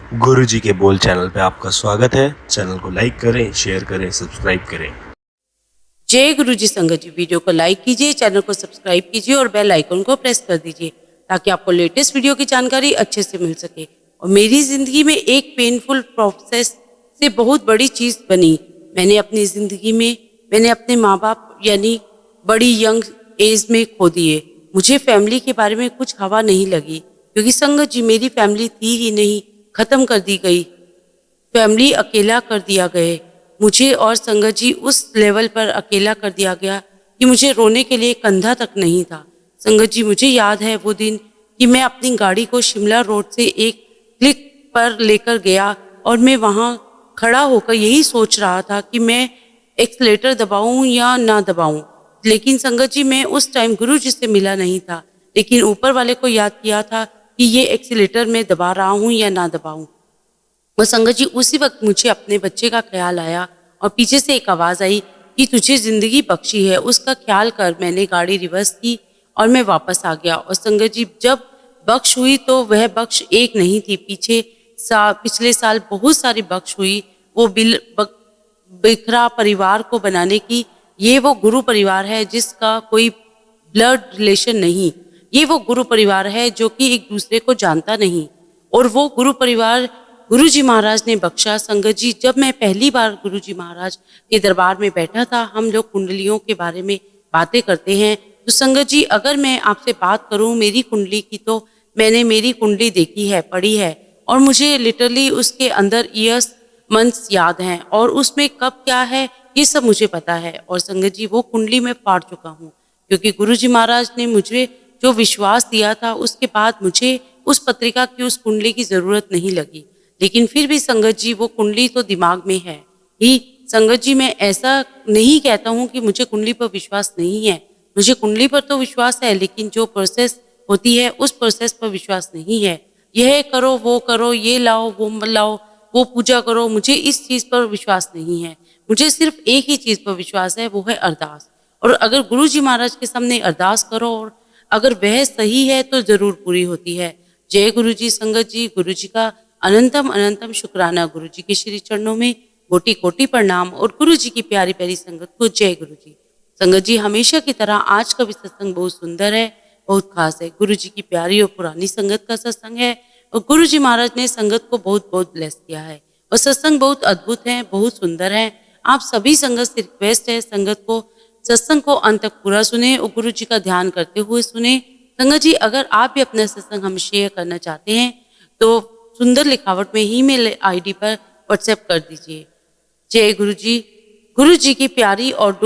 गुरुजी के बोल चैनल पे आपका स्वागत है। चैनल को लाइक करें, शेयर करें, सब्सक्राइब करें। जय गुरुजी संगत जी। वीडियो को लाइक कीजिए, चैनल को सब्सक्राइब कीजिए और बेल आइकन को प्रेस कर दीजिए ताकि आपको लेटेस्ट वीडियो की जानकारी अच्छे से मिल सके। और मेरी जिंदगी में एक पेनफुल प्रोसेस से बहुत बड़ी चीज बनी। मैंने अपनी जिंदगी में अपने माँ बाप यानी बड़ी यंग एज में खो दिए। मुझे फैमिली के बारे में कुछ हवा नहीं लगी क्योंकि संगत जी मेरी फैमिली थी ही नहीं, खत्म कर दी गई। फैमिली अकेला कर दिया गए मुझे और संगत जी उस लेवल पर अकेला कर दिया गया कि मुझे रोने के लिए कंधा तक नहीं था। संगत जी मुझे याद है वो दिन कि मैं अपनी गाड़ी को शिमला रोड से एक क्लिक पर लेकर गया और मैं वहाँ खड़ा होकर यही सोच रहा था कि मैं एक्सीलेटर दबाऊं या ना दबाऊं। लेकिन संगत जी मैं उस टाइम गुरु जी से मिला नहीं था, लेकिन ऊपर वाले को याद किया था कि ये एक्सीलेटर मैं दबा रहा हूँ या ना दबाऊं। और संगत जी उसी वक्त मुझे अपने बच्चे का ख्याल आया और पीछे से एक आवाज़ आई कि तुझे ज़िंदगी बख्शी है, उसका ख्याल कर। मैंने गाड़ी रिवर्स की और मैं वापस आ गया। और संगत जी जब बख्श हुई तो वह बख्श एक नहीं थी, पिछले साल बहुत सारी बख्श हुई। वो बिखरा परिवार को बनाने की ये वो गुरु परिवार है जिसका कोई ब्लड रिलेशन नहीं। ये वो गुरु परिवार है जो कि एक दूसरे को जानता नहीं। और वो गुरु परिवार गुरुजी महाराज ने बख्शा। संगत जी जब मैं पहली बार गुरुजी महाराज के दरबार में बैठा था, हम लोग कुंडलियों के बारे में बातें करते हैं। तो संगत जी अगर मैं आपसे बात करूं मेरी कुंडली की, तो मैंने मेरी कुंडली देखी है, पढ़ी है और मुझे लिटरली उसके अंदर ईयर्स मंथ्स याद हैं और उसमें कब क्या है ये सब मुझे पता है। और संगत जी वो कुंडली मैं फाड़ चुका हूँ क्योंकि गुरुजी महाराज ने मुझे जो विश्वास दिया था उसके बाद मुझे उस पत्रिका की, उस कुंडली की जरूरत नहीं लगी। लेकिन फिर भी संगत जी वो कुंडली तो दिमाग में है ही। संगत जी मैं ऐसा नहीं कहता हूँ कि मुझे कुंडली पर विश्वास नहीं है, मुझे कुंडली पर तो विश्वास है, लेकिन जो प्रोसेस होती है उस प्रोसेस पर विश्वास नहीं है। यह करो, ये लाओ, वो लाओ, वो पूजा करो, मुझे इस चीज़ पर विश्वास नहीं है। मुझे सिर्फ एक ही चीज़ पर विश्वास है, वो है अरदास। और अगर गुरु जी महाराज के सामने अरदास करो और अगर वह सही है तो जरूर पूरी होती है। जय गुरु जी संगत जी। गुरु जी का अनंतम अनंतम शुक्राना। गुरु जी के श्री चरणों में कोटि कोटि प्रणाम और गुरु जी की प्यारी प्यारी संगत को जय गुरु जी। संगत जी हमेशा की तरह आज का भी सत्संग बहुत सुंदर है, बहुत खास है। गुरु जी की प्यारी और पुरानी संगत का सत्संग है और गुरु जी महाराज ने संगत को बहुत बहुत ब्लेस किया है और सत्संग बहुत अद्भुत है, बहुत सुंदर है। आप सभी संगत से रिक्वेस्ट है संगत को सत्संग को अंत तक पूरा सुने और गुरु जी का ध्यान करते हुए सुने। संगत जी अगर आप भी अपना सत्संग हम शेयर करना चाहते हैं तो सुंदर लिखावट में ही मेल आईडी पर व्हाट्सएप कर दीजिए। जय गुरु जी। गुरु जी की प्यारी और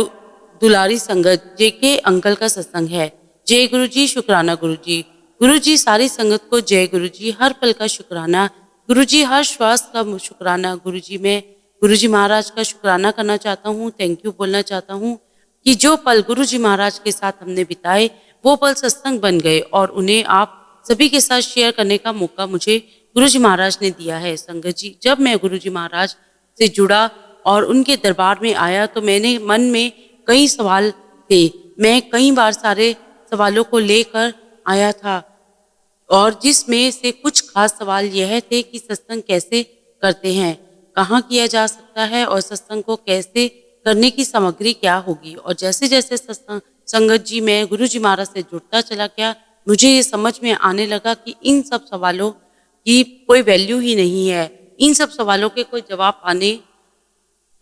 दुलारी संगत जेके अंकल का सत्संग है। जय गुरु जी। शुक्राना गुरु जी। गुरु जी सारी संगत को जय गुरु जी। हर पल का शुक्राना गुरु जी, हर श्वास का शुक्राना गुरु जी। मैं गुरु जी महाराज का शुक्राना करना चाहता हूँ, थैंक यू बोलना चाहता हूँ कि जो पल गुरु जी महाराज के साथ हमने बिताए वो पल सत्संग बन गए और उन्हें आप सभी के साथ शेयर करने का मौका मुझे गुरु जी महाराज ने दिया है। संगत जी जब मैं गुरु जी महाराज से जुड़ा और उनके दरबार में आया तो मैंने मन में कई सवाल थे। मैं कई बार सारे सवालों को लेकर आया था और जिसमें से कुछ खास सवाल यह थे कि सत्संग कैसे करते हैं, कहाँ किया जा सकता है और सत्संग को कैसे करने की सामग्री क्या होगी। और जैसे जैसे सत्संग संगत जी मैं गुरु जी महाराज से जुड़ता चला गया, मुझे ये समझ में आने लगा कि इन सब सवालों की कोई वैल्यू ही नहीं है, इन सब सवालों के कोई जवाब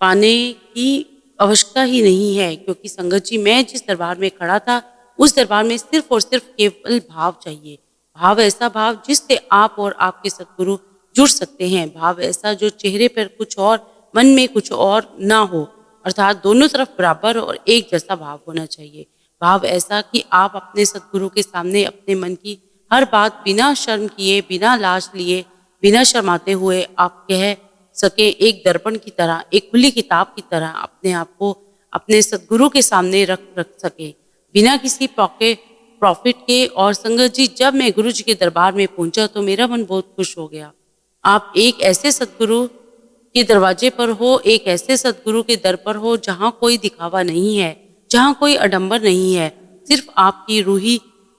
पाने की आवश्यकता ही नहीं है। क्योंकि संगत जी मैं जिस दरबार में खड़ा था उस दरबार में सिर्फ और सिर्फ केवल भाव चाहिए। भाव ऐसा भाव जिससे आप और आपके सद्गुरु जुड़ सकते हैं। भाव ऐसा जो चेहरे पर कुछ और मन में कुछ और ना हो, अर्थात दोनों तरफ बराबर और एक जैसा भाव होना चाहिए। भाव ऐसा कि आप अपने सद्गुरु के सामने अपने मन की हर बात बिना शर्म किए, बिना लाज लिए, बिना शर्माते हुए आप कह सके, एक दर्पण की तरह, एक खुली किताब की तरह अपने आप को अपने सद्गुरु के सामने रख सके बिना किसी प्रॉफिट के। और संगत जी जब मैं गुरु जी के दरबार में पहुंचा तो मेरा मन बहुत खुश हो गया। आप एक ऐसे सद्गुरु के दरवाजे पर हो, एक ऐसे सद्गुरु के दर पर हो जहाँ कोई दिखावा नहीं है, जहाँ कोई आडंबर नहीं है, सिर्फ आपकी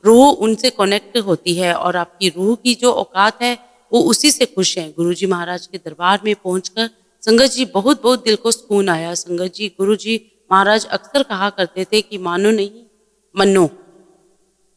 रूह उनसे कनेक्ट होती है और आपकी रूह की जो औकात है वो उसी से खुश हैं। गुरुजी महाराज के दरबार में पहुंचकर संगत जी बहुत बहुत दिल को सुकून आया। संगत जी गुरुजी महाराज अक्सर कहा करते थे कि मानो नहीं मनो,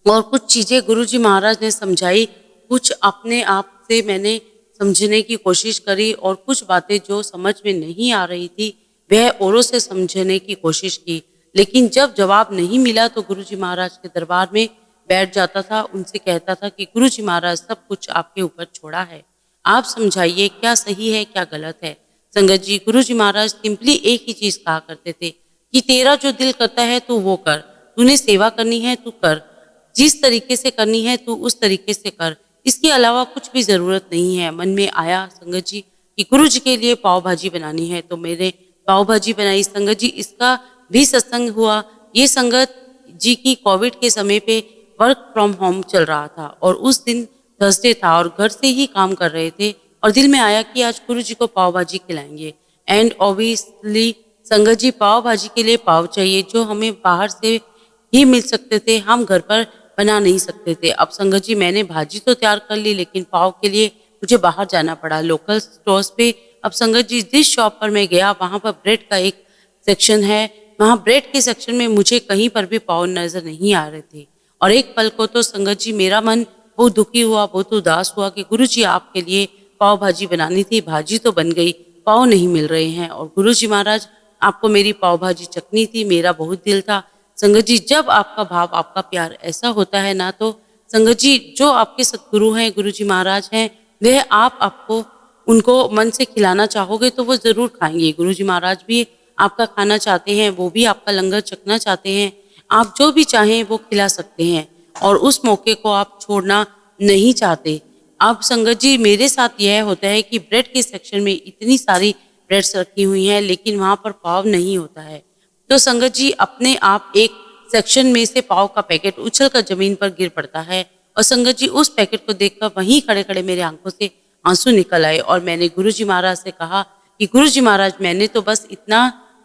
और कुछ चीजें गुरुजी महाराज ने समझाई, कुछ अपने आप से मैंने समझने की कोशिश करी और कुछ बातें जो समझ में नहीं आ रही थी वह औरों से समझने की कोशिश की। लेकिन जब जवाब नहीं मिला तो गुरुजी महाराज के दरबार में बैठ जाता था, उनसे कहता था कि गुरुजी महाराज सब कुछ आपके ऊपर छोड़ा है, आप समझाइए क्या सही है क्या गलत है। संगत जी गुरुजी महाराज सिंपली एक ही चीज कहा करते थे कि तेरा जो दिल करता है तू वो कर, तूने सेवा करनी है तू कर, जिस तरीके से करनी है तू उस तरीके से कर, इसके अलावा कुछ भी जरूरत नहीं है। मन में आया संगत जी कि गुरु जी के लिए पाव भाजी बनानी है तो मैंने पाव भाजी बनाई। संगत जी इसका भी सत्संग हुआ। ये संगत जी की कोविड के समय पे वर्क फ्रॉम होम चल रहा था और उस दिन थर्सडे था और घर से ही काम कर रहे थे और दिल में आया कि आज गुरु जी को पाव भाजी खिलाएंगे। एंड ऑब्वियसली संगत जी पाव भाजी के लिए पाव चाहिए जो हमें बाहर से ही मिल सकते थे, हम घर पर बना नहीं सकते थे। अब संगत जी मैंने भाजी तो तैयार कर ली लेकिन पाव के लिए मुझे बाहर जाना पड़ा लोकल स्टोर्स पे। अब संगत जी जिस शॉप पर मैं गया वहां पर ब्रेड का एक सेक्शन है, वहां ब्रेड के सेक्शन में मुझे कहीं पर भी पाव नजर नहीं आ रहे थे और एक पल को तो संगत जी मेरा मन बहुत दुखी हुआ, बहुत उदास हुआ कि गुरु जी आपके लिए पाव भाजी बनानी थी, भाजी तो बन गई, पाव नहीं मिल रहे हैं। और गुरु जी महाराज आपको मेरी पाव भाजी चखनी थी, मेरा बहुत दिल था। संगत जी जब आपका भाव आपका प्यार ऐसा होता है ना तो संगत जी जो आपके सतगुरु हैं गुरु जी महाराज हैं वह आपको उनको मन से खिलाना चाहोगे तो वो जरूर खाएंगे। गुरु जी महाराज भी आपका खाना चाहते हैं, वो भी आपका लंगर चखना चाहते हैं, आप जो भी चाहें वो खिला सकते हैं और उस मौके को आप छोड़ना नहीं चाहते। अब संगत जी मेरे साथ यह होता है कि ब्रेड के सेक्शन में इतनी सारी ब्रेड्स रखी हुई हैं लेकिन वहां पर पाव नहीं होता है तो संगत जी अपने आप एक सेक्शन में से पाव का पैकेट उछल कर जमीन पर गिर पड़ता है और संगत जी उस पैकेट को देखकर वहीं खड़े खड़े मेरे आंखों से आंसू निकल आए और मैंने गुरुजी महाराज से कहा कि गुरुजी महाराज मैंने तो बस इतना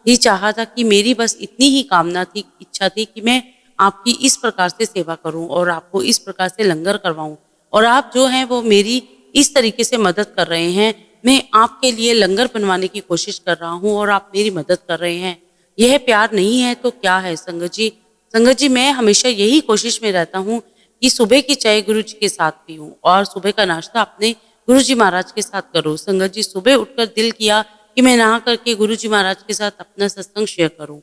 ही चाहा था कि मेरी बस इतनी ही कामना थी, इच्छा थी कि मैं आपकी इस प्रकार से सेवा करूं और आपको इस प्रकार से लंगर करवाऊं और आप जो हैं वो मेरी इस तरीके से मदद कर रहे हैं। मैं आपके लिए लंगर बनवाने की कोशिश कर रहा हूं और आप मेरी मदद कर रहे हैं, यह प्यार नहीं है तो क्या है। संगत जी मैं हमेशा यही कोशिश में रहता हूँ कि सुबह की चाय गुरु जी के साथ पीऊं और सुबह का नाश्ता अपने गुरु जी महाराज के साथ करूं। संगत जी सुबह उठकर दिल किया कि मैं नहा करके गुरु जी महाराज के साथ अपना सत्संग शेयर करूं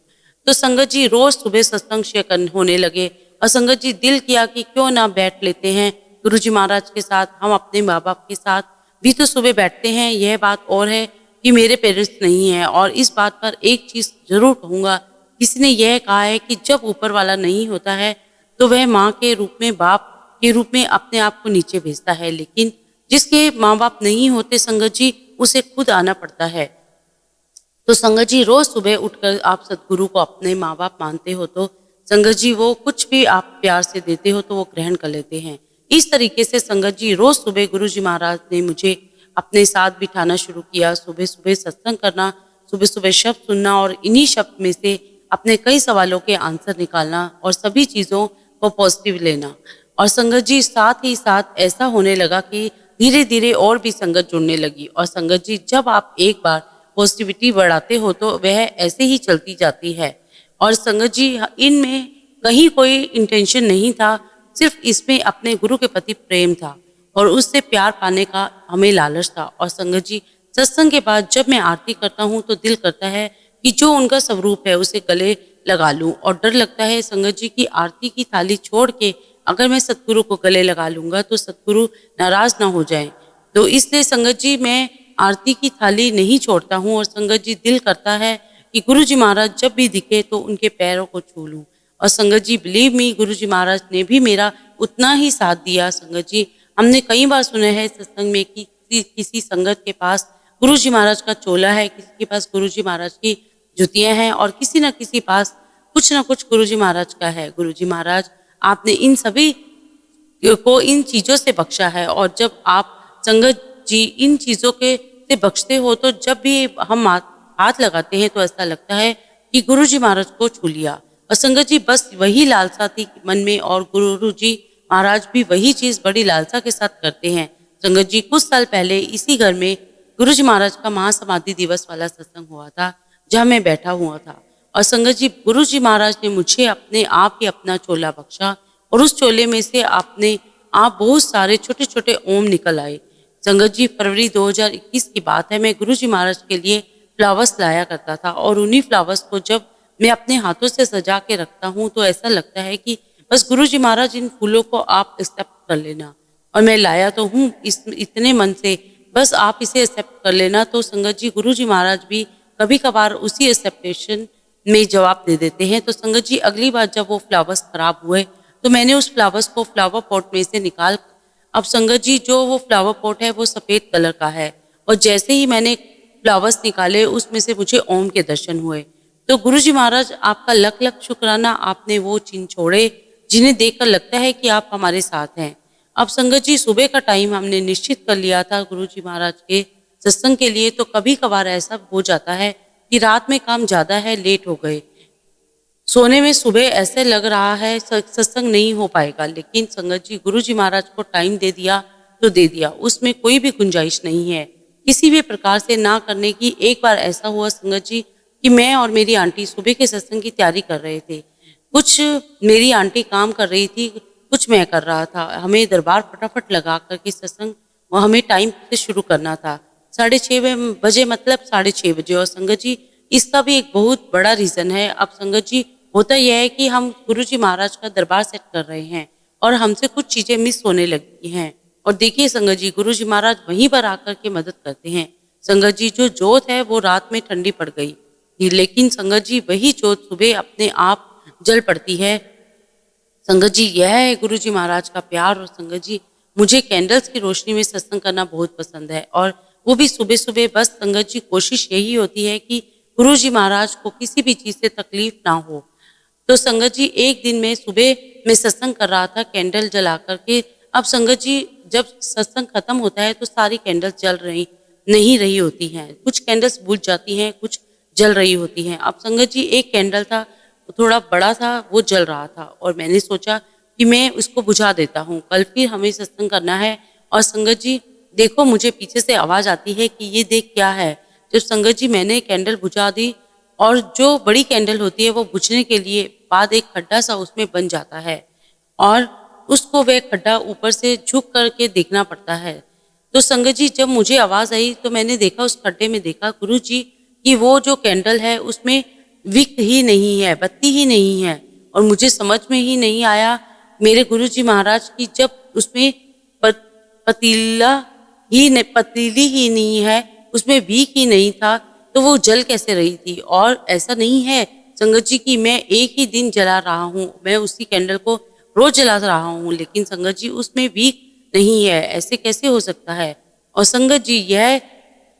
तो संगत जी रोज सुबह सत्संग शेयर होने लगे और संगत जी दिल किया कि क्यों ना बैठ लेते हैं गुरु जी महाराज के साथ, हम अपने माँ बाप के साथ भी तो सुबह बैठते हैं। यह बात और है कि मेरे पेरेंट्स नहीं है और इस बात पर एक चीज जरूर कहूंगा, किसी ने यह कहा है कि जब ऊपर वाला नहीं होता है तो वह माँ के रूप में बाप के रूप में अपने आप को नीचे भेजता है, लेकिन जिसके माँ बाप नहीं होते संगत जी उसे खुद आना पड़ता है। तो संगत जी रोज सुबह उठकर आप सदगुरु को अपने माँ बाप मानते हो तो संगत जी वो कुछ भी आप प्यार से देते हो तो वो ग्रहण कर लेते हैं। इस तरीके से संगत जी रोज सुबह गुरु जी महाराज ने मुझे अपने साथ बिठाना शुरू किया, सुबह सुबह सत्संग करना, सुबह सुबह शब्द सुनना और इन्हीं शब्द में से अपने कई सवालों के आंसर निकालना और सभी चीज़ों को पॉजिटिव लेना। और संगत जी साथ ही साथ ऐसा होने लगा कि धीरे धीरे और भी संगत जुड़ने लगी और संगत जी जब आप एक बार पॉजिटिविटी बढ़ाते हो तो वह ऐसे ही चलती जाती है। और संगत जी इनमें कहीं कोई इंटेंशन नहीं था, सिर्फ इसमें अपने गुरु के प्रति प्रेम था और उससे प्यार पाने का हमें लालच था। और संगत जी सत्संग के बाद जब मैं आरती करता हूँ तो दिल करता है कि जो उनका स्वरूप है उसे गले लगा लूं और डर लगता है संगत जी की आरती की थाली छोड़ के अगर मैं सतगुरु को गले लगा लूंगा तो सतगुरु नाराज ना हो जाए, तो इसलिए संगत जी मैं आरती की थाली नहीं छोड़ता हूँ। और संगत जी दिल करता है कि गुरु जी महाराज जब भी दिखे तो उनके पैरों को छू लूं। और संगत जी बिलीव मी गुरु जी महाराज ने भी मेरा उतना ही साथ दिया। संगत जी हमने कई बार सुना है सत्संग में कि किसी संगत के पास गुरु जी महाराज का चोला है, किसी के पास गुरु जी महाराज की जुतियां हैं और किसी न किसी पास कुछ न कुछ गुरु जी महाराज का है। गुरु जी महाराज आपने इन सभी को इन चीजों से बख्शा है और जब आप संगत जी इन चीजों के से बख्शते हो तो जब भी हम हाथ लगाते हैं तो ऐसा लगता है कि गुरु जी महाराज को छू लिया। और संगत जी बस वही लालसा थी मन में और गुरु जी महाराज भी वही चीज बड़ी लालसा के साथ करते हैं। संगत जी कुछ साल पहले इसी घर में गुरु जी महाराज का महासमाधि दिवस वाला सत्संग हुआ था, जहाँ मैं बैठा हुआ था। और संगत जी गुरु जी महाराज ने मुझे अपने आप ही अपना चोला बख्शा और उस चोले में से अपने आप बहुत सारे छोटे छोटे ओम निकल आए। संगत जी फरवरी 2021 की बात है, मैं गुरु जी महाराज के लिए फ्लावर्स लाया करता था और उन्हीं फ्लावर्स को जब मैं अपने हाथों से सजा के रखता हूँ तो ऐसा लगता है कि बस गुरु जी महाराज इन फूलों को आप एक्सेप्ट कर लेना। और मैं लाया तो हूँ इस इतने मन से, बस आप इसे एक्सेप्ट कर लेना। तो संगत जी गुरु जी महाराज भी कभी कभार उसी एक्सेप्टेशन में जवाब दे देते हैं। तो संगत जी अगली बार जब वो फ्लावर्स खराब हुए तो मैंने उस फ्लावर्स को फ्लावर पॉट में से निकाल, अब संगत जी जो वो फ्लावर पॉट है वो सफ़ेद कलर का है और जैसे ही मैंने फ्लावर्स निकाले उसमें से मुझे ओम के दर्शन हुए। तो गुरु जी महाराज आपका लख लख शुक्राना, आपने वो चिन्ह छोड़े जिन्हें देखकर लगता है कि आप हमारे साथ हैं। अब संगत जी सुबह का टाइम हमने निश्चित कर लिया था गुरु जी महाराज के सत्संग के लिए, तो कभी कभार ऐसा हो जाता है कि रात में काम ज़्यादा है, लेट हो गए, सोने में सुबह ऐसे लग रहा है सत्संग नहीं हो पाएगा, लेकिन संगत जी गुरु जी महाराज को टाइम दे दिया तो दे दिया, उसमें कोई भी गुंजाइश नहीं है किसी भी प्रकार से ना करने की। एक बार ऐसा हुआ संगत जी कि मैं और मेरी आंटी सुबह के सत्संग की तैयारी कर रहे थे। कुछ मेरी आंटी काम कर रही थी, कुछ मैं कर रहा था। हमें दरबार फटाफट लगा करके सत्संग और हमें टाइम से शुरू करना था, 6:30 बजे, मतलब 6:30 बजे। और संगत जी इसका भी एक बहुत बड़ा रीज़न है। अब संगत जी होता यह है कि हम गुरु जी महाराज का दरबार सेट कर रहे हैं और हमसे कुछ चीज़ें मिस होने लगी हैं। और देखिए संगत जी गुरु जी महाराज वहीं पर आकर के मदद करते हैं। संगत जी जो जोत है वो रात में ठंडी पड़ गई, लेकिन संगत जी वही जोत सुबह अपने आप जल पड़ती है। संगत जी यह है गुरु जी महाराज का प्यार। और संगत जी मुझे कैंडल्स की रोशनी में सत्संग करना बहुत पसंद है और वो भी सुबह सुबह। बस संगत जी कोशिश यही होती है कि गुरु जी महाराज को किसी भी चीज़ से तकलीफ ना हो। तो संगत जी एक दिन में सुबह मैं सत्संग कर रहा था कैंडल जला करके। अब संगत जी जब सत्संग खत्म होता है तो सारी कैंडल्स जल रही नहीं रही होती हैं, कुछ कैंडल्स बुझ जाती हैं, कुछ जल रही होती हैं। अब संगत जी एक कैंडल था, थोड़ा बड़ा था, वो जल रहा था और मैंने सोचा कि मैं उसको बुझा देता हूँ, कल फिर हमें सत्संग करना है। और संगत जी देखो मुझे पीछे से आवाज़ आती है कि ये देख क्या है। जब संगत जी मैंने कैंडल बुझा दी और जो बड़ी कैंडल होती है वो बुझने के लिए बाद एक खड्डा सा उसमें बन जाता है और उसको वह खड्डा ऊपर से झुक करके देखना पड़ता है। तो संगत जी जब मुझे आवाज़ आई तो मैंने देखा, उस खड्डे में देखा गुरु जी कि वो जो कैंडल है उसमें विक ही नहीं है, बत्ती ही नहीं है। और मुझे समझ में ही नहीं आया मेरे गुरु जी महाराज की, जब उसमें पतीली ही नहीं है, उसमें विक ही नहीं था, तो वो जल कैसे रही थी। और ऐसा नहीं है संगत जी कि मैं एक ही दिन जला रहा हूँ, मैं उसी कैंडल को रोज जला रहा हूँ, लेकिन संगत जी उसमें विक नहीं है, ऐसे कैसे हो सकता है। और संगत जी यह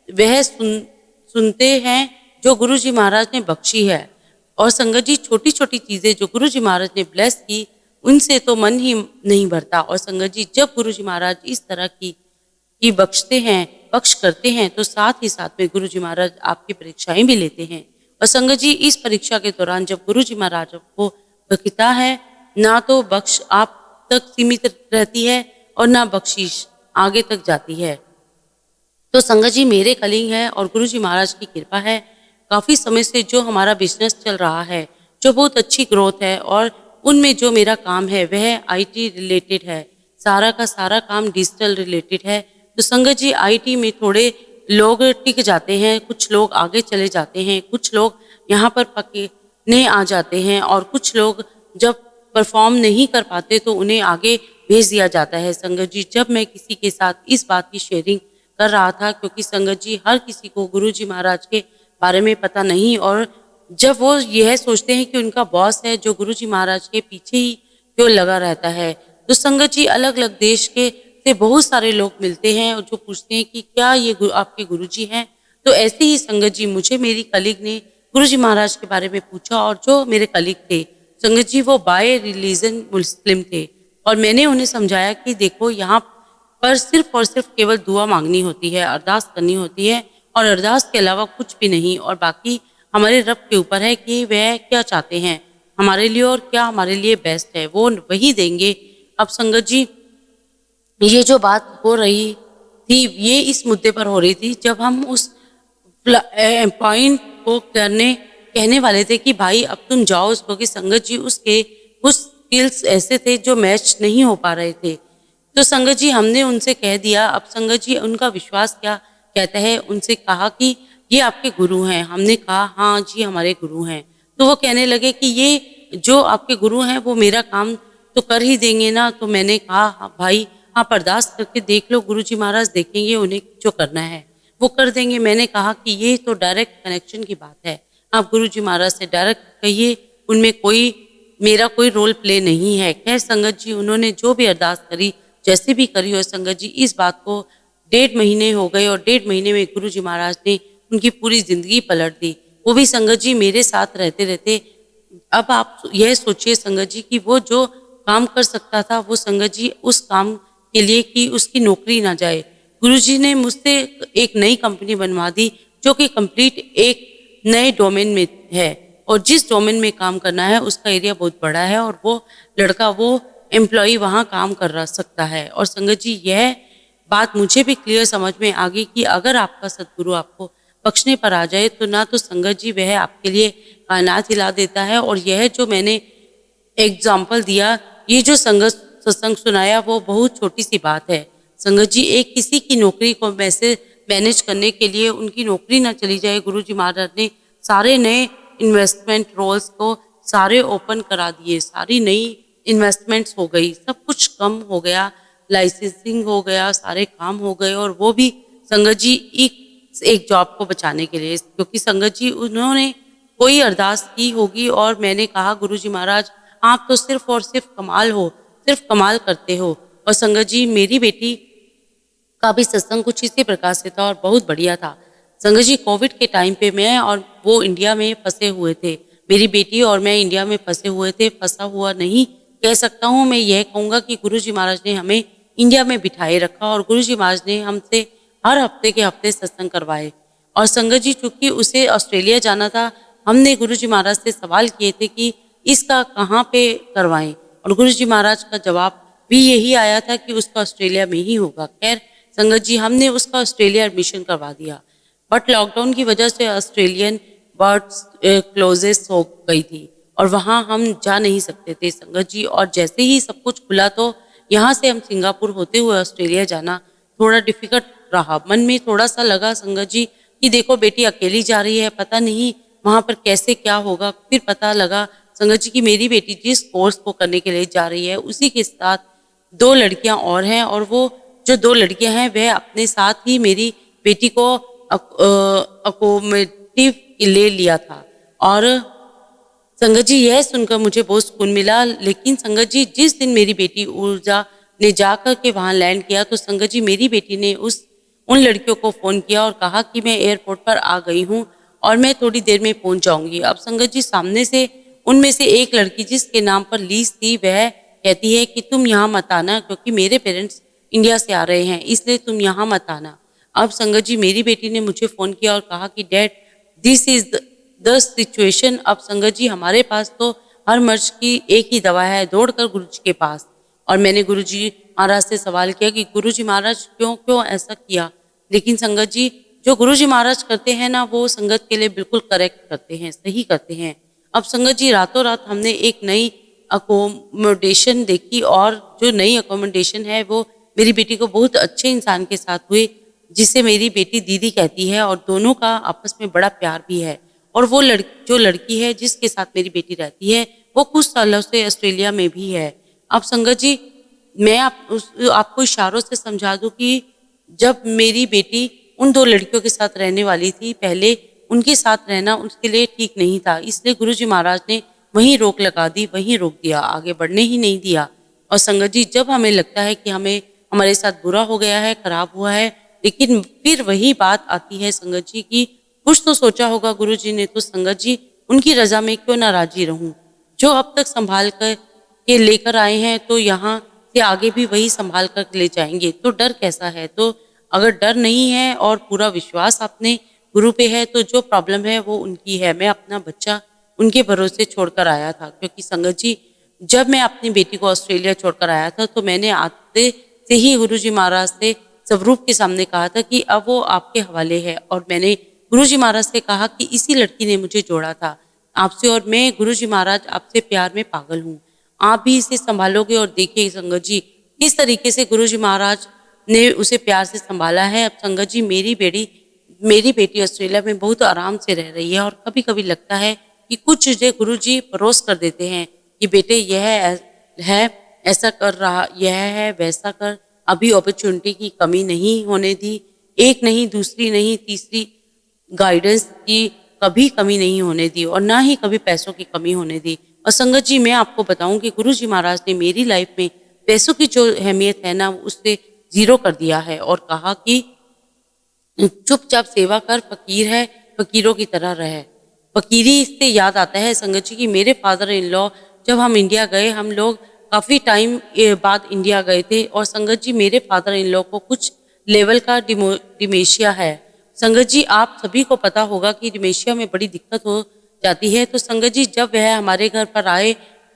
वह सुनते हैं जो गुरु जी महाराज ने बख्शी है। और संगत जी छोटी छोटी चीज़ें जो गुरु जी महाराज ने ब्लेस की उनसे तो मन ही नहीं भरता। और संगत जी जब गुरु जी महाराज इस तरह की बख्शते हैं, बख्श करते हैं, तो साथ ही साथ में गुरु जी महाराज आपकी परीक्षाएं भी लेते हैं। और संगत जी इस परीक्षा के दौरान जब गुरु जी महाराज को बखता है, ना तो बख्श आप तक सीमित रहती है और ना बख्शीश आगे तक जाती है। तो संगत जी मेरे कलिंग है और गुरु जी महाराज की कृपा है, काफ़ी समय से जो हमारा बिजनेस चल रहा है, जो बहुत अच्छी ग्रोथ है, और उनमें जो मेरा काम है वह आईटी रिलेटेड है, सारा का सारा काम डिजिटल रिलेटेड है। तो संगत जी आईटी में थोड़े लोग टिक जाते हैं, कुछ लोग आगे चले जाते हैं, कुछ लोग यहाँ पर पकने आ जाते हैं और कुछ लोग जब परफॉर्म नहीं कर पाते तो उन्हें आगे भेज दिया जाता है। संगत जी जब मैं किसी के साथ इस बात की शेयरिंग कर रहा था, क्योंकि संगत जी हर किसी को गुरु जी महाराज के बारे में पता नहीं, और जब वो यह सोचते हैं कि उनका बॉस है जो गुरु जी महाराज के पीछे ही क्यों लगा रहता है। तो संगत जी अलग अलग देश के से बहुत सारे लोग मिलते हैं और जो पूछते हैं कि क्या ये आपके गुरु जी हैं। तो ऐसे ही संगत जी मुझे मेरी कलीग ने गुरु जी महाराज के बारे में पूछा, और जो मेरे कलीग थे संगत जी वो बाय रिलीजन मुस्लिम थे, और मैंने उन्हें समझाया कि देखो यहाँ पर सिर्फ और सिर्फ केवल दुआ मांगनी होती है, अरदास करनी होती है, और अरदास के अलावा कुछ भी नहीं, और बाकी हमारे रब के ऊपर है कि वह क्या चाहते हैं हमारे लिए और क्या हमारे लिए बेस्ट है, वो वही देंगे। अब संगत जी ये जो बात हो रही थी ये इस मुद्दे पर हो रही थी जब हम उस पॉइंट को कहने वाले थे कि भाई अब तुम जाओ, उसको कि संगत जी उसके कुछ स्किल्स ऐसे थे जो मैच नहीं हो पा रहे थे। तो संगत जी हमने उनसे कह दिया, अब संगत जी उनका विश्वास क्या कहता है, उनसे कहा कि ये आपके गुरु हैं। हमने कहा हाँ जी हमारे गुरु हैं। तो वो कहने लगे कि ये जो आपके गुरु हैं वो मेरा काम तो कर ही देंगे ना। तो मैंने कहा हाँ भाई आप अरदास करके देख लो, गुरुजी महाराज देखेंगे, उन्हें जो करना है वो कर देंगे। मैंने कहा कि ये तो डायरेक्ट कनेक्शन की बात है, आप गुरुजी महाराज से डायरेक्ट कहिए, उनमें मेरा कोई रोल प्ले नहीं है। खैर संगत जी उन्होंने जो भी अरदास करी, जैसे भी करी हो संगत जी, इस बात को 1.5 महीने हो गए और 1.5 महीने में गुरुजी महाराज ने उनकी पूरी जिंदगी पलट दी। वो भी संगत जी मेरे साथ रहते रहते। अब आप यह सोचिए संगत जी कि वो जो काम कर सकता था वो संगत जी उस काम के लिए कि उसकी नौकरी ना जाए, गुरुजी ने मुझसे एक नई कंपनी बनवा दी जो कि कंप्लीट एक नए डोमेन में है, और जिस डोमेन में काम करना है उसका एरिया बहुत बड़ा है और वो लड़का वो एम्प्लॉय वहाँ काम कर सकता है। और संगत जी यह बात मुझे भी क्लियर समझ में आ गई कि अगर आपका सदगुरु आपको बख्शने पर आ जाए तो ना तो संगत जी वह आपके लिए कायनात हिला देता है। और यह जो मैंने एग्जाम्पल दिया, ये जो संगत सत्संग सुनाया वो बहुत छोटी सी बात है। संगत जी एक किसी की नौकरी को मैनेज करने के लिए उनकी नौकरी ना चली जाए, गुरुजी महाराज ने सारे नए इन्वेस्टमेंट रोल्स को सारे ओपन करा दिए, सारी नई इन्वेस्टमेंट्स हो गई, सब कुछ कम हो गया, लाइसेंसिंग हो गया, सारे काम हो गए। और वो भी संगत जी एक जॉब को बचाने के लिए, क्योंकि संगत जी उन्होंने कोई अरदास की होगी और मैंने कहा गुरुजी महाराज आप तो सिर्फ और सिर्फ कमाल हो, सिर्फ कमाल करते हो। और संगत जी मेरी बेटी का भी सत्संग कुछ इसी प्रकार से था और बहुत बढ़िया था। संगत जी कोविड के टाइम पे मैं और वो इंडिया में फंसे हुए थे, मेरी बेटी और मैं इंडिया में फंसे हुए थे। फंसा हुआ नहीं कह सकता हूँ, मैं यह कहूँगा कि गुरुजी महाराज ने हमें इंडिया में बिठाए रखा और गुरुजी महाराज ने हमसे हर हफ्ते के हफ्ते सत्संग करवाए। और संगत जी चूंकि उसे ऑस्ट्रेलिया जाना था, हमने गुरुजी महाराज से सवाल किए थे कि इसका कहाँ पे करवाएं, और गुरुजी महाराज का जवाब भी यही आया था कि उसका ऑस्ट्रेलिया में ही होगा। खैर संगत जी हमने उसका ऑस्ट्रेलिया एडमिशन करवा दिया, बट लॉकडाउन की वजह से ऑस्ट्रेलियन बर्ड्स क्लोजेस हो गई थी और वहाँ हम जा नहीं सकते थे संगत जी। और जैसे ही सब कुछ खुला तो यहाँ से हम सिंगापुर होते हुए ऑस्ट्रेलिया जाना थोड़ा डिफिकल्ट रहा। मन में थोड़ा सा लगा संगत जी कि देखो बेटी अकेली जा रही है, पता नहीं वहाँ पर कैसे क्या होगा। फिर पता लगा संगत जी की मेरी बेटी जिस कोर्स को करने के लिए जा रही है उसी के साथ 2 लड़कियां और हैं, और वो जो 2 लड़कियां हैं वह अपने साथ ही मेरी बेटी को अकोमोडेटिव ले लिया था। और संगत जी यह सुनकर मुझे बहुत सुकून मिला। लेकिन संगत जी जिस दिन मेरी बेटी ऊर्जा ने जाकर के वहाँ लैंड किया तो संगत जी मेरी बेटी ने उन लड़कियों को फ़ोन किया और कहा कि मैं एयरपोर्ट पर आ गई हूँ और मैं थोड़ी देर में पहुँच जाऊँगी। अब संगत जी सामने से उनमें से एक लड़की जिसके नाम पर लीज थी वह कहती है कि तुम यहाँ मत आना क्योंकि मेरे पेरेंट्स इंडिया से आ रहे हैं, इसलिए तुम यहाँ मत आना। अब संगत जी मेरी बेटी ने मुझे फ़ोन किया और कहा कि dad this is the situation. अब संगत जी हमारे पास तो हर मर्ज की एक ही दवा है, दौड़कर गुरुजी के पास। और मैंने गुरुजी महाराज से सवाल किया कि गुरुजी महाराज क्यों ऐसा किया। लेकिन संगत जी जो गुरुजी महाराज करते हैं ना वो संगत के लिए बिल्कुल करेक्ट करते हैं, सही करते हैं। अब संगत जी रातों रात हमने एक नई अकोमोडेशन देखी और जो नई अकोमोडेशन है वो मेरी बेटी को बहुत अच्छे इंसान के साथ हुई जिसे मेरी बेटी दीदी कहती है, और दोनों का आपस में बड़ा प्यार भी है। और वो जो लड़की है जिसके साथ मेरी बेटी रहती है वो कुछ सालों से ऑस्ट्रेलिया में भी है। अब संगत जी मैं आपको इशारों से समझा दूं कि जब मेरी बेटी उन 2 लड़कियों के साथ रहने वाली थी, पहले उनके साथ रहना उसके लिए ठीक नहीं था, इसलिए गुरुजी महाराज ने वहीं रोक लगा दी, वहीं रोक दिया, आगे बढ़ने ही नहीं दिया। और संगत जी जब हमें लगता है कि हमारे साथ बुरा हो गया है, खराब हुआ है, लेकिन फिर वही बात आती है संगत जी की कुछ तो सोचा होगा गुरुजी ने, तो संगत जी उनकी रजा में क्यों ना राजी रहूं। जो अब तक संभाल कर के लेकर आए हैं तो यहाँ से आगे भी वही संभाल कर ले जाएंगे। तो डर कैसा है? तो अगर डर नहीं है और पूरा विश्वास अपने गुरु पे है तो जो प्रॉब्लम है वो उनकी है। मैं अपना बच्चा उनके भरोसे छोड़कर आया था, क्योंकि संगत जी जब मैं अपनी बेटी को ऑस्ट्रेलिया छोड़कर आया था तो मैंने आते से ही गुरुजी महाराज से स्वरूप के सामने कहा था कि अब वो आपके हवाले है। और मैंने गुरुजी महाराज से कहा कि इसी लड़की ने मुझे जोड़ा था आपसे, और मैं गुरुजी महाराज आपसे प्यार में पागल हूँ, आप भी इसे संभालोगे। और देखिए संगत जी किस तरीके से गुरुजी महाराज ने उसे प्यार से संभाला है। अब संगत जी मेरी बेटी ऑस्ट्रेलिया में बहुत आराम से रह रही है, और कभी कभी लगता है कि कुछ चीजें गुरुजी परोस कर देते हैं कि बेटे यह है, ऐसा कर रहा, यह है वैसा कर। अभी अपॉर्चुनिटी की कमी नहीं होने दी, एक नहीं दूसरी नहीं तीसरी गाइडेंस की कभी कमी नहीं होने दी, और ना ही कभी पैसों की कमी होने दी। और संगत जी मैं आपको बताऊं कि गुरुजी महाराज ने मेरी लाइफ में पैसों की जो अहमियत है ना उससे जीरो कर दिया है, और कहा कि चुपचाप सेवा कर, फकीर है फकीरों की तरह रहे। फकीरी इससे याद आता है संगत जी कि मेरे फादर इन लॉ जब हम इंडिया गए, हम लोग काफ़ी टाइम बाद इंडिया गए थे, और संगत जी मेरे फादर इन लॉ को कुछ लेवल का डिमेशिया है। संगत जी आप सभी को पता होगा कि डिमेशिया में बड़ी दिक्कत हो जाती है। तो संगत जी जब वह हमारे घर पर आए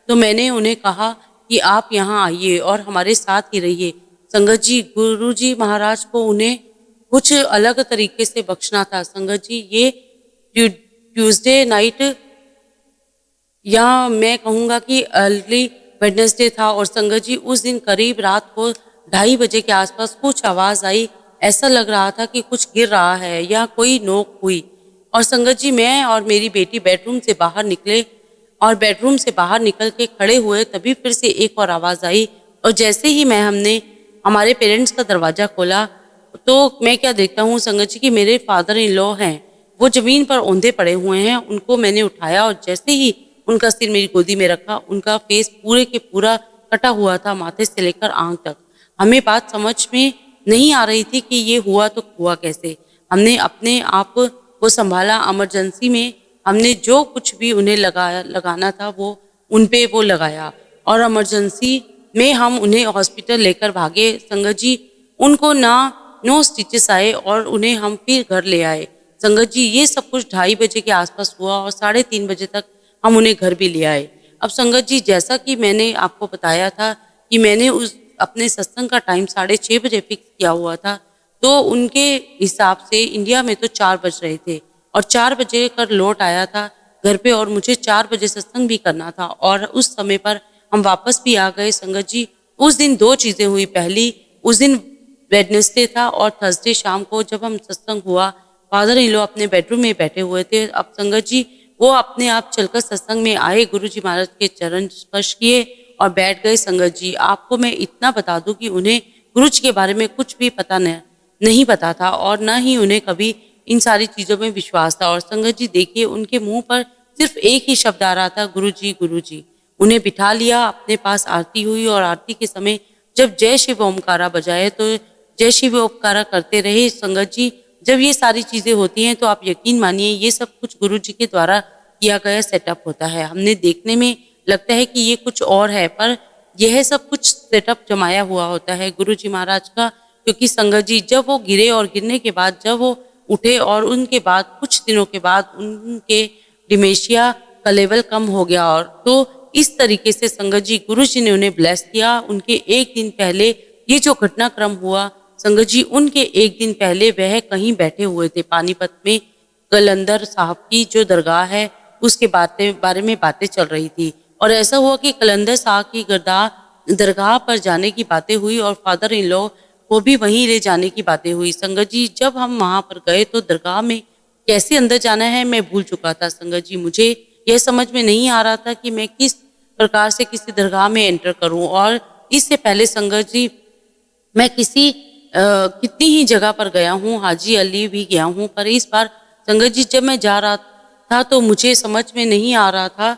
तो मैंने उन्हें कहा कि आप यहाँ आइए और हमारे साथ ही रहिए। संगत जी गुरुजी महाराज को उन्हें कुछ अलग तरीके से बख्शना था। संगत जी ये ट्यूसडे नाइट, या मैं कहूँगा कि अर्ली वेडनेसडे था, और संगत जी उस दिन करीब रात को 2:30 बजे के आसपास कुछ आवाज़ आई, ऐसा लग रहा था कि कुछ गिर रहा है या कोई नोक हुई। और संगत जी मैं और मेरी बेटी बेडरूम से बाहर निकले, और बेडरूम से बाहर निकल के खड़े हुए तभी फिर से एक और आवाज़ आई, और जैसे ही हमने हमारे पेरेंट्स का दरवाज़ा खोला तो मैं क्या देखता हूँ संगत जी कि मेरे फादर इन लॉ हैं, वो ज़मीन पर औंधे पड़े हुए हैं। उनको मैंने उठाया, और जैसे ही उनका सिर मेरी गोदी में रखा, उनका फेस पूरे के पूरा कटा हुआ था, माथे से लेकर आंख तक। हमें बात समझ में नहीं आ रही थी कि ये हुआ तो हुआ कैसे। हमने अपने आप को संभाला, इमरजेंसी में हमने जो कुछ भी उन्हें लगाना था वो उन पे वो लगाया, और इमरजेंसी में हम उन्हें हॉस्पिटल लेकर भागे। संगत जी उनको नो स्टिचेस आए, और उन्हें हम फिर घर ले आए। संगत जी ये सब कुछ 2:30 बजे के आसपास हुआ, और 3:30 बजे तक हम उन्हें घर भी ले आए। अब संगत जी जैसा कि मैंने आपको बताया था कि मैंने उस अपने सत्संग का टाइम 6:30 बजे फिक्स किया हुआ था, तो उनके हिसाब से इंडिया में तो 4 बज रहे थे, और 4 बजे कर लौट आया था घर पे, और मुझे 4 बजे सत्संग भी करना था, और उस समय पर हम वापस भी आ गए। संगत जी उस दिन 2 चीज़ें हुई। पहली, उस दिन वेडनेसडे था, और थर्सडे शाम को जब हम सत्संग हुआ, फादर इन लॉ अपने बेडरूम में बैठे हुए थे। अब संगत जी वो अपने आप चलकर सत्संग में आए, गुरुजी महाराज के चरण स्पर्श किए और बैठ गए। संगत जी आपको मैं इतना बता दूं कि उन्हें गुरुजी के बारे में कुछ भी पता नहीं पता था, और न ही उन्हें कभी इन सारी चीज़ों में विश्वास था। और संगत जी देखिए उनके मुंह पर सिर्फ एक ही शब्द आ रहा था, गुरुजी गुरुजी। उन्हें बिठा लिया, अपने पास आरती हुई, और आरती के समय जब जय शिव ओमकारा बजाए तो जय शिव ओमकारा करते रहे। संगत जी जब ये सारी चीज़ें होती हैं तो आप यकीन मानिए ये सब कुछ गुरुजी के द्वारा किया गया सेटअप होता है। हमने देखने में लगता है कि ये कुछ और है, पर यह सब कुछ सेटअप जमाया हुआ होता है गुरुजी महाराज का। क्योंकि संगत जी जब वो गिरे, और गिरने के बाद जब वो उठे, और उनके बाद कुछ दिनों के बाद उनके डिमेशिया का लेवल कम हो गया, और तो इस तरीके से संगत जी गुरुजी ने उन्हें ब्लेस किया। उनके एक दिन पहले ये जो घटनाक्रम हुआ संगत जी, उनके एक दिन पहले वह कहीं बैठे हुए थे पानीपत में, कलंदर साहब की जो दरगाह है उसके बारे में बातें चल रही थी। और ऐसा हुआ कि कलंदर साहब की दरगाह पर जाने की बातें हुई, और फादर इन लॉ को भी वहीं ले जाने की बातें हुई। संगत जी जब हम वहाँ पर गए तो दरगाह में कैसे अंदर जाना है मैं भूल चुका था। संगत जी मुझे यह समझ में नहीं आ रहा था कि मैं किस प्रकार से किसी दरगाह में एंटर करूं। और इससे पहले संगत जी मैं कितनी ही जगह पर गया हूँ, हाजी अली भी गया हूँ, पर इस बार संगत जी जब मैं जा रहा था तो मुझे समझ में नहीं आ रहा था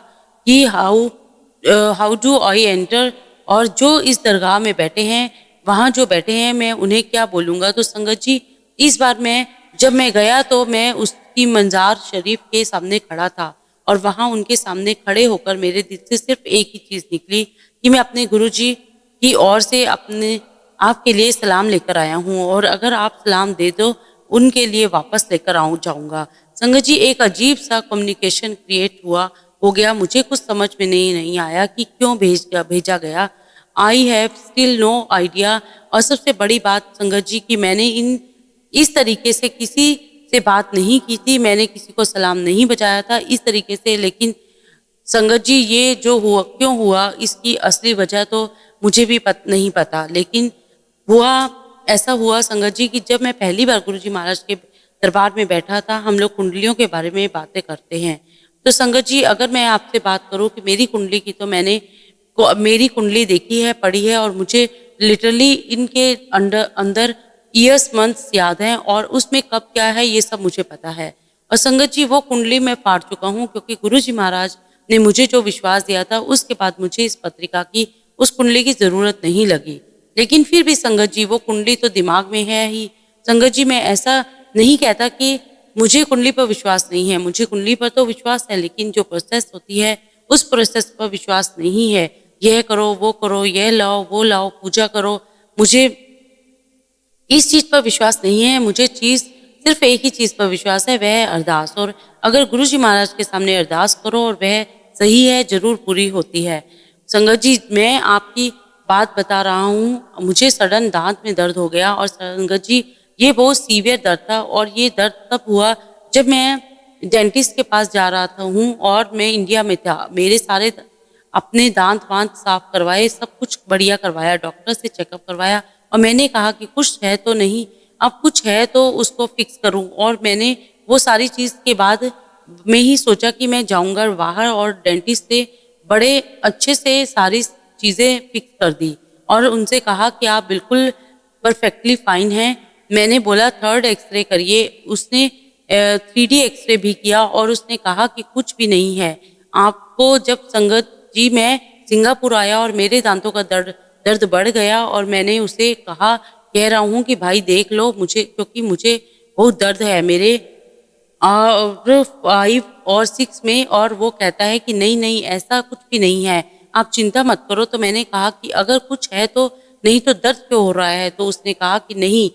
कि हाउ डू आई एंटर, और जो इस दरगाह में बैठे हैं, वहाँ जो बैठे हैं, मैं उन्हें क्या बोलूँगा। तो संगत जी इस बार जब मैं गया तो मैं उसकी मंजार शरीफ के सामने खड़ा था, और वहाँ उनके सामने खड़े होकर मेरे दिल से सिर्फ एक ही चीज़ निकली कि मैं अपने गुरुजी की ओर से अपने आपके लिए सलाम लेकर आया हूँ, और अगर आप सलाम दे दो उनके लिए वापस लेकर जाऊँगा। संगत जी एक अजीब सा कम्युनिकेशन क्रिएट हो गया। मुझे कुछ समझ में नहीं आया कि क्यों भेजा गया। I have still no idea. और सबसे बड़ी बात संगत जी कि मैंने इस तरीके से किसी से बात नहीं की थी, मैंने किसी को सलाम नहीं बजाया था इस तरीके से। लेकिन संगत जी ये जो हुआ क्यों हुआ इसकी असली वजह तो मुझे भी नहीं पता, लेकिन हुआ ऐसा हुआ संगत जी कि जब मैं पहली बार गुरुजी महाराज के दरबार में बैठा था, हम लोग कुंडलियों के बारे में बातें करते हैं। तो संगत जी अगर मैं आपसे बात करूं कि मेरी कुंडली की, तो मैंने मेरी कुंडली देखी है, पढ़ी है, और मुझे लिटरली इनके अंदर ईयर्स मंथ्स याद हैं और उसमें कब क्या है ये सब मुझे पता है। और संगत जी वो कुंडली मैं फाड़ चुका हूँ, क्योंकि गुरुजी महाराज ने मुझे जो विश्वास दिया था उसके बाद मुझे इस पत्रिका की, उस कुंडली की जरूरत नहीं लगी। लेकिन फिर भी संगत जी वो कुंडली तो दिमाग में है ही। संगत जी मैं ऐसा नहीं कहता कि मुझे कुंडली पर विश्वास नहीं है, मुझे कुंडली पर तो विश्वास है, लेकिन जो प्रोसेस होती है उस प्रोसेस पर विश्वास नहीं है। यह करो, वो करो, यह लाओ, वो लाओ, पूजा करो, मुझे इस चीज पर विश्वास नहीं है। मुझे सिर्फ एक ही चीज पर विश्वास है, वह है अरदास। और अगर गुरुजी महाराज के सामने अरदास करो और वह सही है, जरूर पूरी होती है। संगत जी मैं आपकी बात बता रहा हूँ, मुझे सडन दांत में दर्द हो गया। और संगत जी ये बहुत सीवियर दर्द था, और ये दर्द तब हुआ जब मैं डेंटिस्ट के पास जा रहा था और मैं इंडिया में था। मेरे सारे अपने दांत वांत साफ करवाए, सब कुछ बढ़िया करवाया, डॉक्टर से चेकअप करवाया, और मैंने कहा कि कुछ है तो नहीं, अब कुछ है तो उसको फिक्स करूं। और मैंने वो सारी चीज़ के बाद मैं ही सोचा कि मैं जाऊंगा बाहर, और डेंटिस्ट से बड़े अच्छे से सारी चीज़ें फिक्स कर दी और उनसे कहा कि आप बिल्कुल परफेक्टली फाइन हैं। मैंने बोला 3rd एक्सरे करिए, उसने 3D एक्सरे भी किया और उसने कहा कि कुछ भी नहीं है आपको। जब संगत जी मैं सिंगापुर आया और मेरे दांतों का दर्द बढ़ गया, और मैंने उसे कह रहा हूँ कि भाई देख लो मुझे, क्योंकि मुझे बहुत दर्द है मेरे 5 और 6 में, और वो कहता है कि नहीं नहीं ऐसा कुछ भी नहीं है, आप चिंता मत करो। तो मैंने कहा कि अगर कुछ है तो, नहीं तो दर्द क्यों हो रहा है? तो उसने कहा कि नहीं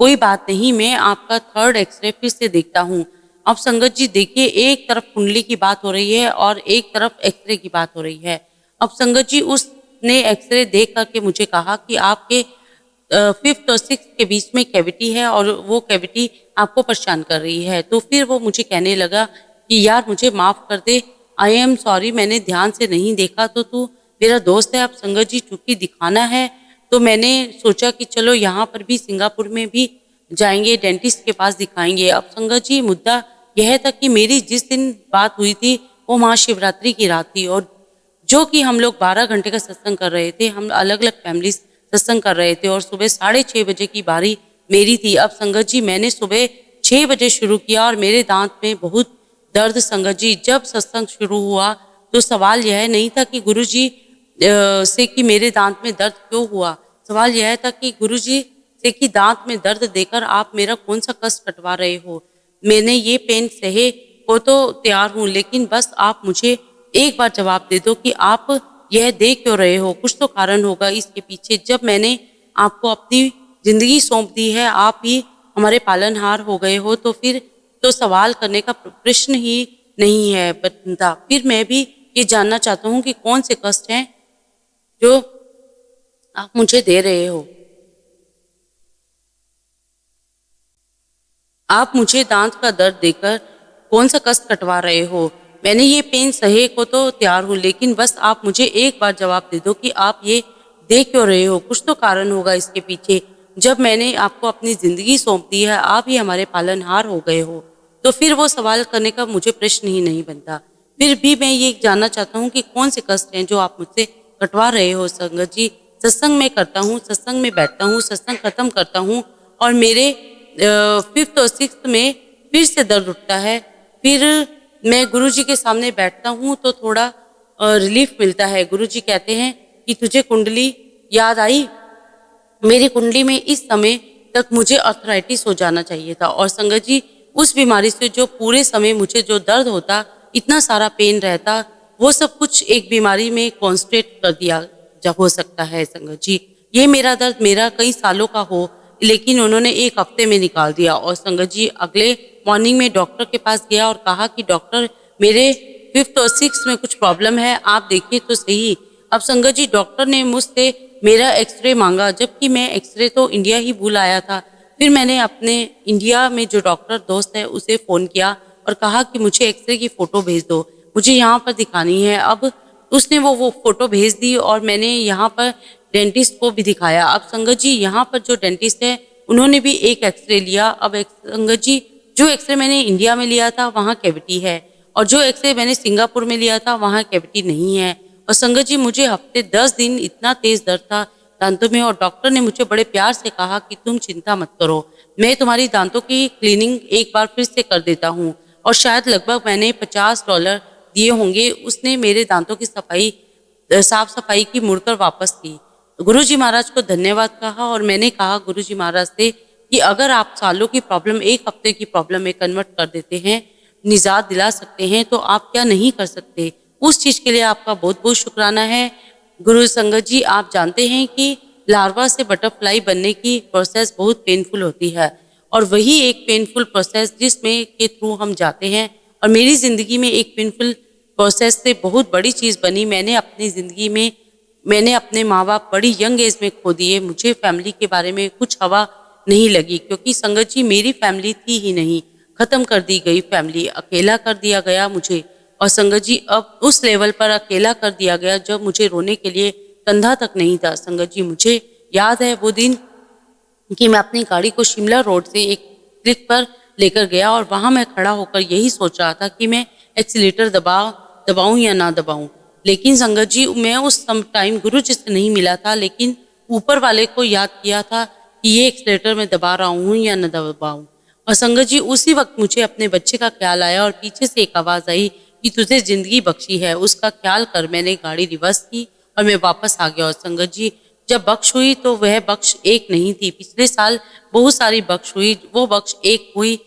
कोई बात नहीं, मैं आपका 3rd एक्सरे फिर से देखता हूँ। अब संगत जी देखिए, एक तरफ कुंडली की बात हो रही है और एक तरफ एक्सरे की बात हो रही है। अब संगत जी उसने एक्सरे देख करके मुझे कहा कि आपके 5th और 6th के बीच में कैविटी है और वो कैविटी आपको परेशान कर रही है। तो फिर वो मुझे कहने लगा कि यार मुझे माफ़ कर दे, आई एम सॉरी, मैंने ध्यान से नहीं देखा, तो तू मेरा दोस्त है। अब संगत जी चूंकि दिखाना है तो मैंने सोचा कि चलो यहाँ पर भी सिंगापुर में भी जाएंगे, डेंटिस्ट के पास दिखाएंगे। अब संगत जी मुद्दा यह था कि मेरी जिस दिन बात हुई थी वो महाशिवरात्रि की रात थी, और जो कि हम लोग 12 घंटे का सत्संग कर रहे थे, हम अलग अलग फैमिली सत्संग कर रहे थे, और सुबह 6:30 बजे की बारी मेरी थी। अब संगत जी मैंने सुबह 6 बजे शुरू किया और मेरे दांत में बहुत दर्द। संगत जी जब सत्संग शुरू हुआ तो सवाल यह नहीं था कि गुरुजी से कि मेरे दांत में दर्द क्यों हुआ, सवाल यह था कि गुरुजी से कि दांत में दर्द देकर आप मेरा कौन सा कष्ट कटवा रहे हो। मैंने ये पेन सहे को तो तैयार हूँ, लेकिन बस आप मुझे एक बार जवाब दे दो कि आप यह दे क्यों रहे हो, कुछ तो कारण होगा इसके पीछे। जब मैंने आपको अपनी जिंदगी सौंप दी है, आप ही हमारे पालनहार हो गए हो, तो फिर तो सवाल करने का प्रश्न ही नहीं है बनता। फिर मैं भी ये जानना चाहता हूँ कि कौन से कष्ट हैं जो आप मुझे दे रहे हो। आप मुझे दांत का दर्द देकर कौन सा कष्ट कटवा रहे हो। मैंने ये पेन सहे को तो तैयार हूँ, लेकिन बस आप मुझे एक बार जवाब दे दो कि आप ये दे क्यों रहे हो, कुछ तो कारण होगा इसके पीछे। जब मैंने आपको अपनी जिंदगी सौंप दी है, आप ही हमारे पालनहार हो गए हो, तो फिर वो सवाल करने का मुझे प्रश्न ही नहीं बनता। फिर भी मैं ये जानना चाहता हूँ कि कौन से कष्ट हैं जो आप मुझसे कटवा रहे हो। संगत जी सत्संग में करता हूँ, सत्संग में बैठता हूँ, सत्संग खत्म करता हूँ, और मेरे 5th और 6th में फिर से दर्द उठता है। फिर मैं गुरुजी के सामने बैठता हूँ तो थोड़ा रिलीफ मिलता है। गुरुजी कहते हैं कि तुझे कुंडली याद आई। मेरी कुंडली में इस समय तक मुझे अर्थराइटिस हो जाना चाहिए था, और संगत जी उस बीमारी से जो पूरे समय मुझे जो दर्द होता, इतना सारा पेन रहता, वो सब कुछ एक बीमारी में कॉन्सेंट्रेट कर दिया हो सकता है। संगत जी ये मेरा दर्द मेरा कई सालों का हो, लेकिन उन्होंने 1 हफ्ते में निकाल दिया। और संगत जी अगले मॉर्निंग में डॉक्टर के पास गया और कहा कि डॉक्टर मेरे 5th और 6th में कुछ प्रॉब्लम है, आप देखिए तो सही। अब संगत जी डॉक्टर ने मुझसे मेरा एक्सरे मांगा, जबकि मैं एक्सरे तो इंडिया ही भूल आया था। फिर मैंने अपने इंडिया में जो डॉक्टर दोस्त है उसे फ़ोन किया और कहा कि मुझे एक्सरे की फ़ोटो भेज दो, मुझे यहाँ पर दिखानी है। अब उसने वो फ़ोटो भेज दी और मैंने यहाँ पर डेंटिस्ट को भी दिखाया। अब संगत जी यहाँ पर जो डेंटिस्ट है उन्होंने भी एक एक्सरे लिया। अब संगत जी जो एक्सरे मैंने इंडिया में लिया था वहाँ कैविटी है और जो एक्सरे मैंने सिंगापुर में लिया था वहाँ कैविटी नहीं है। और संगत जी मुझे हफ्ते 10 दिन इतना तेज दर्द था दांतों में और डॉक्टर ने मुझे बड़े प्यार से कहा कि तुम चिंता मत करो, मैं तुम्हारी दांतों की क्लीनिंग एक बार फिर से कर देता हूँ। और शायद लगभग मैंने $50 दिए होंगे। उसने मेरे दांतों की साफ सफाई की मुड़कर वापस की। गुरुजी महाराज को धन्यवाद कहा और मैंने कहा गुरुजी महाराज से कि अगर आप सालों की प्रॉब्लम एक हफ्ते की प्रॉब्लम में कन्वर्ट कर देते हैं, निजात दिला सकते हैं, तो आप क्या नहीं कर सकते। उस चीज़ के लिए आपका बहुत बहुत शुक्राना है। गुरु संगत जी आप जानते हैं कि लार्वा से बटरफ्लाई बनने की प्रोसेस बहुत पेनफुल होती है और वही एक पेनफुल प्रोसेस जिसमें के थ्रू हम जाते हैं और मेरी ज़िंदगी में एक पेनफुल प्रोसेस से बहुत बड़ी चीज़ बनी। मैंने अपनी ज़िंदगी में मैंने अपने माँ बाप बड़ी यंग एज में खो दिए। मुझे फैमिली के बारे में कुछ हवा नहीं लगी क्योंकि संगत जी मेरी फैमिली थी ही नहीं, ख़त्म कर दी गई फैमिली, अकेला कर दिया गया मुझे। और संगत जी अब उस लेवल पर अकेला कर दिया गया जब मुझे रोने के लिए कंधा तक नहीं था। संगत जी मुझे याद है वो दिन कि मैं अपनी गाड़ी को शिमला रोड से एक क्लिक पर लेकर गया और वहाँ मैं खड़ा होकर यही सोच रहा था कि मैं एक्सीलेटर दबाऊं या ना दबाऊं। लेकिन संगत जी मैं उस टाइम गुरु जी से नहीं मिला था, लेकिन ऊपर वाले को याद किया था कि ये एक्सीलेटर मैं दबा रहा हूँ या न दबाऊं। और संगत जी उसी वक्त मुझे अपने बच्चे का ख्याल आया और पीछे से एक आवाज़ आई कि तुझे ज़िंदगी बख्शी है, उसका ख्याल कर। मैंने गाड़ी रिवर्स की और मैं वापस आ गया। और संगत जी जब बख्श हुई तो वह बख्श एक नहीं थी, पिछले साल बहुत सारी बख्श हुई। वो बख्श एक हुई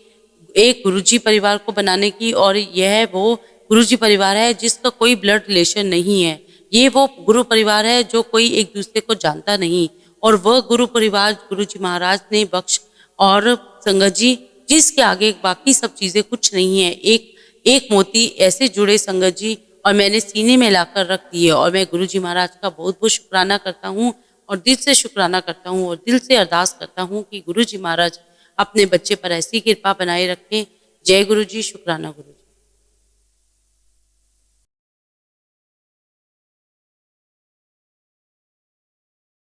एक गुरुजी परिवार को बनाने की और यह वो गुरुजी परिवार है जिसका कोई ब्लड रिलेशन नहीं है। ये वो गुरु परिवार है जो कोई एक दूसरे को जानता नहीं और वह गुरु परिवार गुरुजी महाराज ने बख्श और संगत जी जिसके आगे बाकी सब चीज़ें कुछ नहीं है। एक एक मोती ऐसे जुड़े संगत जी और मैंने सीने में लाकर रख दिए और मैं गुरुजी महाराज का बहुत बहुत शुक्राना करता हूँ और दिल से शुक्राना करता हूँ और दिल से अरदास करता हूँ कि गुरुजी महाराज अपने बच्चे पर ऐसी कृपा बनाए रखें। जय गुरु जी, शुक्राना गुरु।